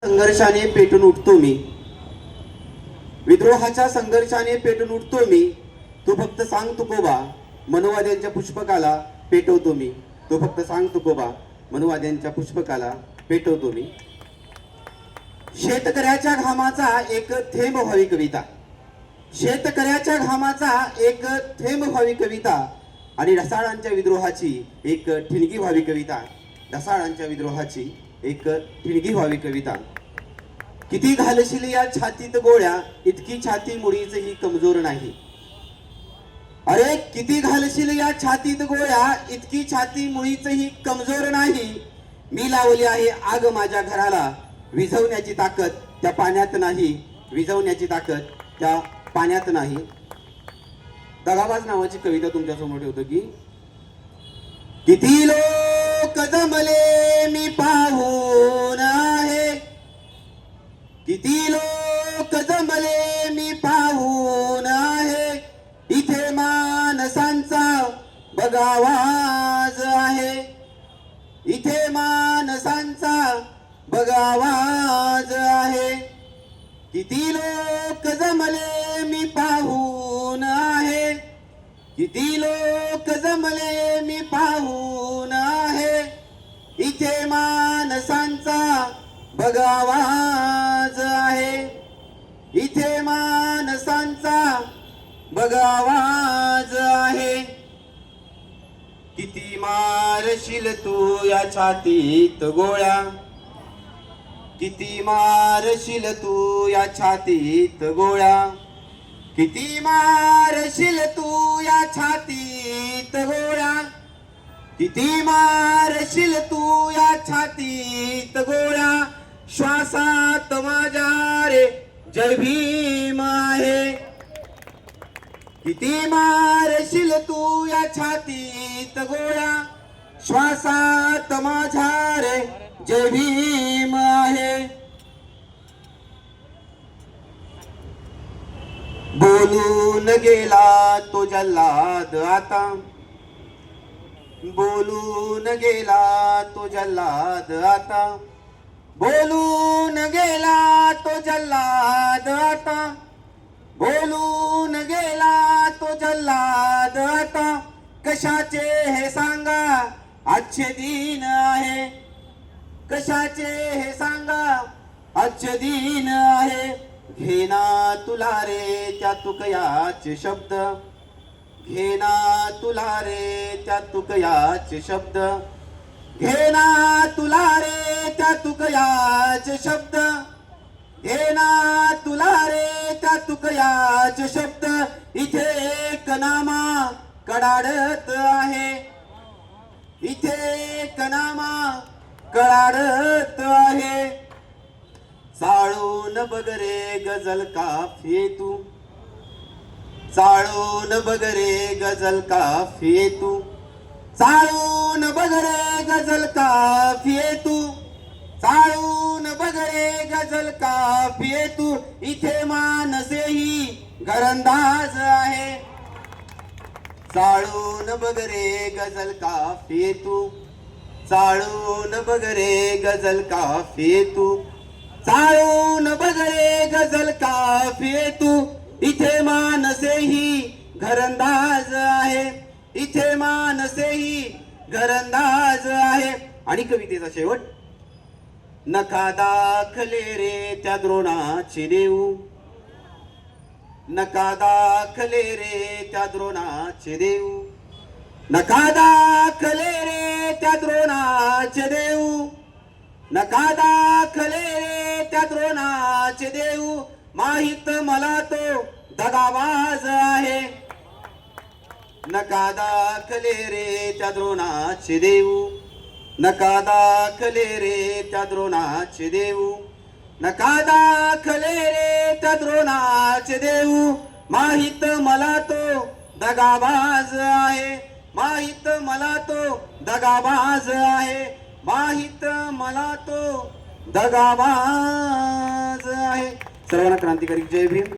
संघर्षाने पेटून उठतो मी, विद्रोहाच्या संघर्षाने पेटून उठतो मी. तू फक्त सांग तुकोबा, मनोवाद्यांच्या पुष्पकाला पेटवतो मी. तू फक्त सांग तुकोबा, मनोवाद्यांच्या पुष्पकाला पेटवतो मी. शेतकऱ्याच्या घामाचा एक थेंब व्हावी कविता, शेतकऱ्याच्या घामाचा एक थेंब व्हावी कविता, आणि ढसाळांच्या विद्रोहाची एक ठिणगी व्हावी कविता. ढसाळांच्या विद्रोहाची एक ठिणगी व्हावी कविता. किती घालशील या छातीत गोळ्या, इतकी छाती मुळीच ही कमजोर नाही. अरे किती घालशील या छातीत गोळ्या, इतकी छाती मुळीच ही कमजोर नाही. मी लावली आहे आग माझ्या घराला, विझवण्याची ताकद त्या पाण्यात नाही. विझवण्याची ताकद त्या पाण्यात नाही. दगाबाज नावाची कविता तुमच्या समोर ठेवतो की किती लोक जमले मी पाहून आहे, किती लोक जमले मी पाहून आहे. इथे माणसांचा बघावाज आहे, इथे माणसांचा बघावाज आहे. किती लोक जमले मी पाहून आहे, किती लोक जमले मी पाहून आहे. इथे माणसांचा बघावाज आहे, इथे माणसांचा बघावाज आहे. किती मारशील तू या छातीत गोळ्या, किती मारशील तू या छातीत गोळ्या. किती मारशील तू या छातीत गोळ्या, किती मारशील तू या छातीत गोळ्या. श्वासात माझ्या रे जय भीम आहे. किती मारशील तू या छातीत गोळ्या, श्वासात माझ्या रे जय भीम आहे. बोलून गेला तो जल्लाद आता, बोलून गेला तो जल्लाद आता. बोलून गेला तो जल्लाद आता, बोलून गेला तो जल्लाद आता. कशाचे हे सांगा आजचे दिन आहे, कशाचे हे सांगा आजचे दिन आहे. घेना तुला रे त्या तुकयाचे शब्द, घेना तुला रे त्या तुकयाचे शब्द. घेना तुला रे त्या तुकयाचे शब्द, घेना तुला रे त्या तुकयाचे शब्द. इथे एक नामा कडाडत आहे, इथे एक नामा कडाडत आहे. चाळून बघ रे गजल काफिये तू, चाळून बघ रे गजल काफिये तू. चाळून बघ रे गजल काफिये तू, चाळून बघ रे गजल काफिये तू. इथे मानसेही घरंदाज आहे. चाळून बघ रे गजल काफिये तू, चाळून बघ रे गजल काफिये तू. चाळून बघ रे गजल काफिये तू. इथे मानसेही घरंदाज आहे, इथे मानसेही घरंदाज आहे. आणि कवितेचा शेवट. नका दाखले रे त्या द्रोणाचे देऊ, नका दाखले रे त्या द्रोणाचे देऊ. नका दाखले रे त्या द्रोणाचे देऊ, नका दाखले रे त्या द्रोणाचे देऊ. माहित मला तो दगाबाज आहे. नका दाखले रे त्या द्रोणाचे देऊ, नका दाखले रे त्या द्रोणाचे देऊ. नका दाखले रे त्या द्रोणाचे देऊ. माहित मला तो दगाबाज आहे, माहित मला तो दगाबाज आहे. माहित मला तो दगाबाज आहे. सर्वांना क्रांतिकारी जय भीम.